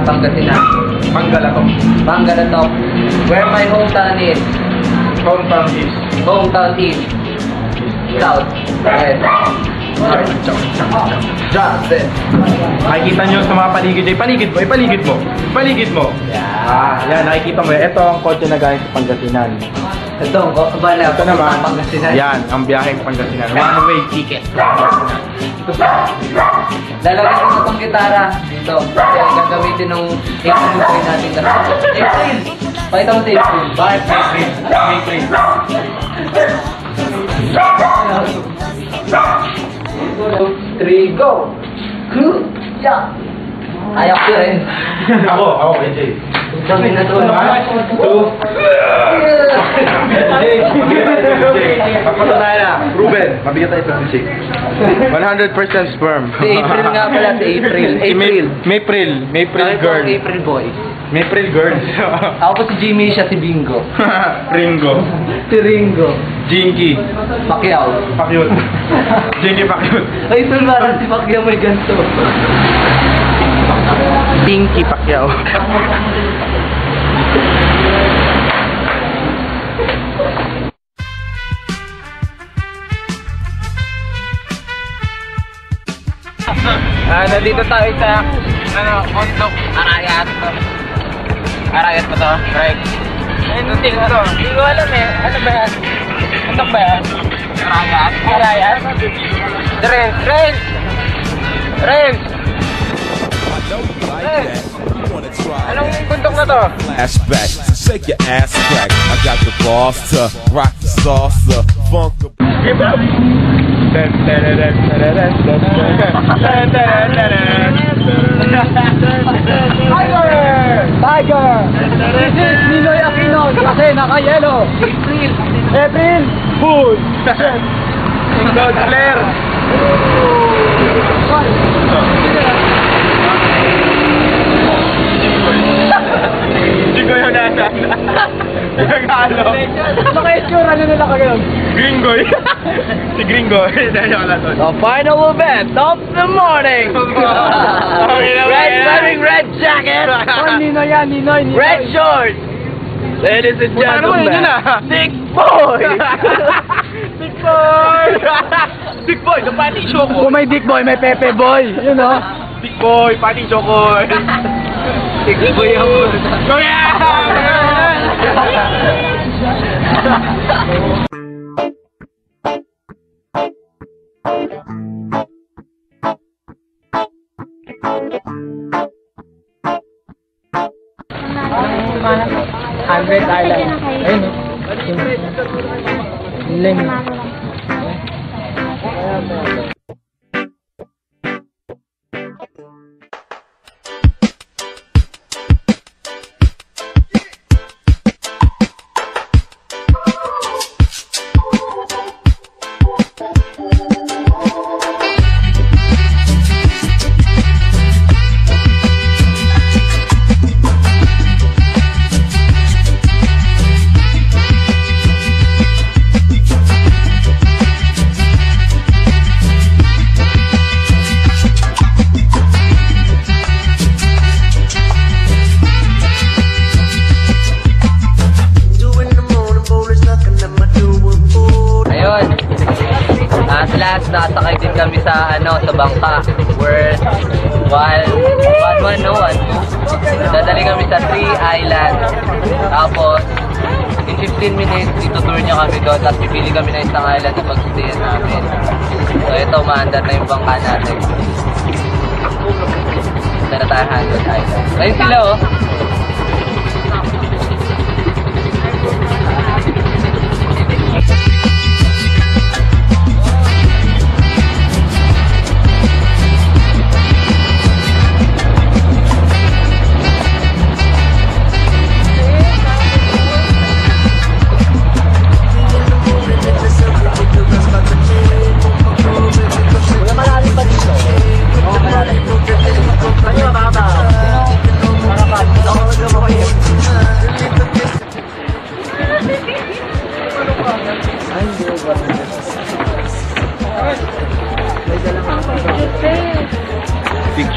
Pangasinan. Manggalatok. Manggalatok. Where my hometown is. Hometown is. Hometown is. South. West. Johnson. Makikita nyo sa mga paligid dyan. Paligid mo, ipaligid mo. Paligid mo. Yan, nakikita mo. Ito ang kotse na galing sa Pangasinan. Ito naman, Pangasinan. yan, ang biyaheng Pangasinan. One way ticket. Lalagyan ko itong gitara dito. Kaya gagamitin nung April natin kasi. April! Pakita mo si April. Bakit April? 2, 3, go! Yeah! Ayaw ko rin. Ako, AJ. Kami na to. 2. Pagpatunayan na. Ruben, mabigat tayo 26. 100% sperm. Si April nga pala, si April. April girl. April boy. April girl. Ako po si Jimmy, siya si Bingo. Ringo. Si Ringo. Jinky. Pacquiao. Pakyut. Jinky Pakyut. Ay, ito parang si Pacquiao may ganito. Pinky Pacquiao. Nandito tayo sa Ondok Arayat. Arayat ba to? Right. Hindi ko alam eh. Ano ba yan? Ondok ba yan? Arayat? Arayat? Renz! Anong bundok na to? Flashback, shake your ass crack. I got the balls to rock the salsa, funk. Tiger! This is Ninoy Aquino kasi naka-yellow. April! Bull! God Flair! Hindi ko yun nasa. Nagalo. Naka-issue, ano nila ka ganun? Gringoy. Si Gringoy. Dahil ako natin. The final event of the morning! Wearing red jacket! Ninoy yan, Ninoy. Red shorts! Ladies and gentlemen, Dick Boy! Dick Boy! Dick Boy, the pating choco. Kung may Dick Boy, may Pepe Boy. You know? Dick Boy, pating choco. Dick Boy ako. Kuya! Hundred Island. Ayun. Lim. Nakasakay din kami sa sa bangka worth 1,101. Dadali kami sa 3 Island. Tapos in 15 minutes itutour niya kami doon. Tapos pipili kami na isang island na pag-stayan namin. So ito, maandar na yung bangka natin. Ito na tayo 100 Island. Ayun sila oh.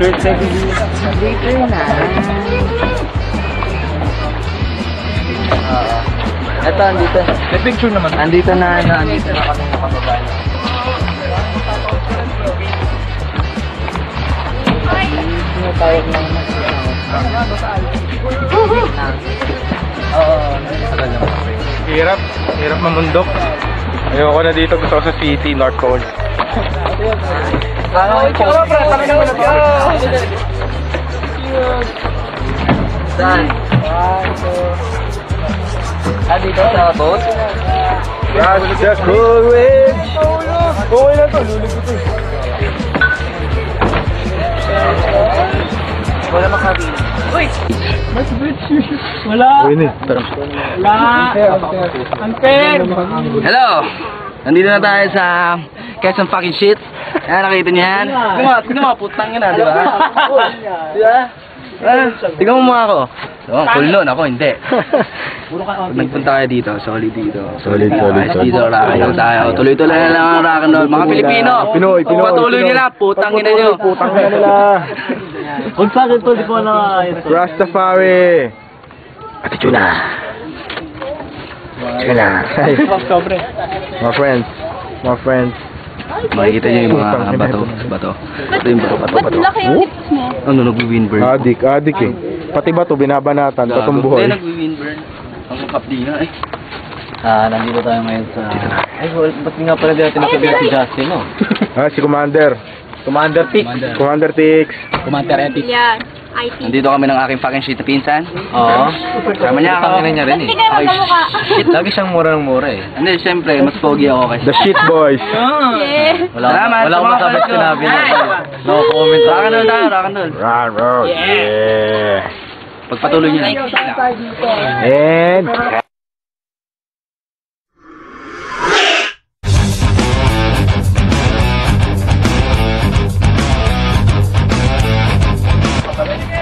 Ito, andito. May picture naman. Andito na kami nakababa. Tinatawag ng Hirap. Hirap mamundok. Ayoko na dito. Gusto ko sa city, North Pole. Saan? Dito sa boat? That's the cool witch. Okay na to. Wala makabili. Uy! Wala. Unfair. Hello! Nandito na tayo sa Quezon fucking shit. Ayan, nakita niyo yan? Tingnan mo, putang yun na, di ba? Di ba? Tingnan mo mga ako. Cool nun, ako hindi. Pag nagpunta kayo dito, solid dito. Solid. Dito, rock and roll tayo. Tuloy-tuloy na lang ang rock and roll. Mga Pilipino, Pinoy. patuloy nila, putang ina nyo. Putang ina nila. Kung sa akin to, di ko na Rastafari. Ate Chuna. My friends. Makikita nyo yung mga bato. Ito yung bato. Laki yung lips mo. Ano, nag-windburn? Adik eh. Pati ba to binabanatan, tatong buhay. Hindi, nag-windburn. Ang kapdi na eh. Nandito tayo ngayon sa... Ay, ba't nga pala dito nasabihan si Justin, no? Si Commander. Commander Tix. Commander Epic. Yeah, IT. Nandito kami ng aking fucking shit na pinsan. Oo. Sama niya ako. Niya rin eh. Hindi kayo magkamukha. Shit, lagi siyang mura ng mura eh. Hindi, siyempre, mas pogi ako kasi. The shit boys. Yeah. Salamat. Wala akong masabi sinabi niya. No comment. Rock and roll tayo, rock and roll. Yeah. Pagpatuloy niyo lang. And...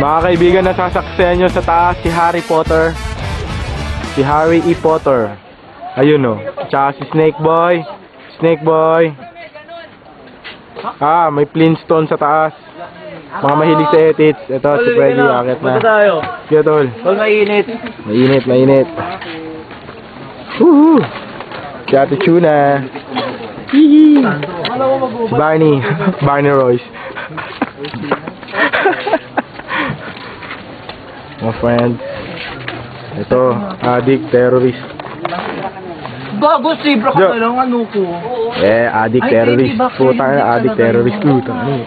Mga kaibigan, nasasaksihan nyo sa taas si Harry Potter. Si Harry E. Potter. Ayun o. Tsaka si Snake Boy. May Flintstone sa taas. Mga mahilig sa edits. Ito si Freddy, akit na. tayo? Kaya tol. Tol, mainit. Mainit. Woohoo! Si Ate Chuna. Si Barney Royce. Mga friends. Ito, addict, terrorist. Bago, Sibra ka lang, ano ko? Addict, terrorist. Putang na, addict, terrorist. Tang ano.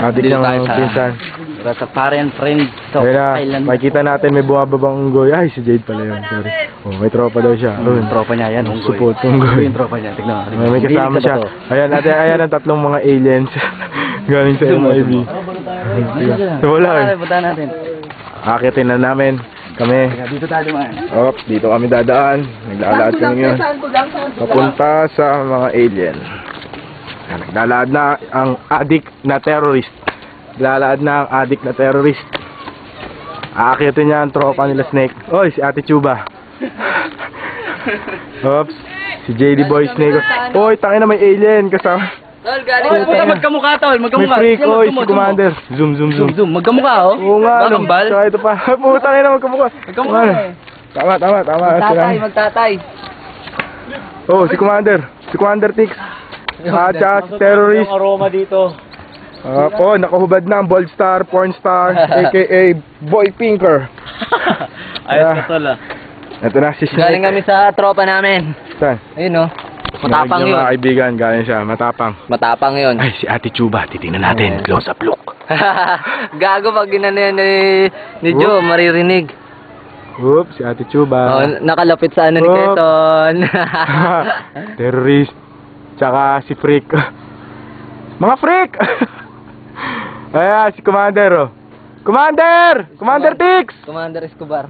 Addict ng pinsan. Sa parent friend sa Kaya na, makikita natin may bumababang unggoy. Ay, si Jade pala yun. Sorry. Oh, may tropa daw siya. Tropa niya, yan, unggoy. Support, unggoy. Yung tropa niya, tignan. May kasama siya. Ayan ang tatlong mga aliens. Galing sa MIB. Wala eh. Punta natin. Akitin na namin. Kami. Dito tayo dumaan. Dito kami dadaan. Naglalakad kami ngayon. Papunta sa mga alien. Naglalakad na ang addict na terrorist. Aakitin niya ang tropa nila Snake. Oy, si Ate Chuba. Oops. Si JD Boy Snake. Oy, tangina may alien kasama. Tol, galing ka. Magkamukha, tol. May freak, oy, si Commander. Zoom. Magkamukha, oh. Oo nga, no. Bakambal? So, ito pa. Putang ina, magkamukha. Tama. Magtatay. Oh, si Commander Tix. Tsaka si terrorist. Yung aroma dito. Nakahubad na ang Bold Star, Porn Star, a.k.a. Boy Pinker. Ayos na tol ah. Ito na si Snake. Galing kami sa tropa namin. Saan? Ayun, oh. Matapang Mga yun. kaibigan, galing siya. Matapang yun. Ay, si Ate Chuba. Titingnan natin. Close up look. Gago pag ginano yan ni Joe, maririnig. Oops, si Ate Chuba. Nakalapit sa ano ni Oop. Keton. Terrorist. Tsaka si Freak. Mga Freak! Ayan, si Commander, oh. Commander Tix! Commander Escobar.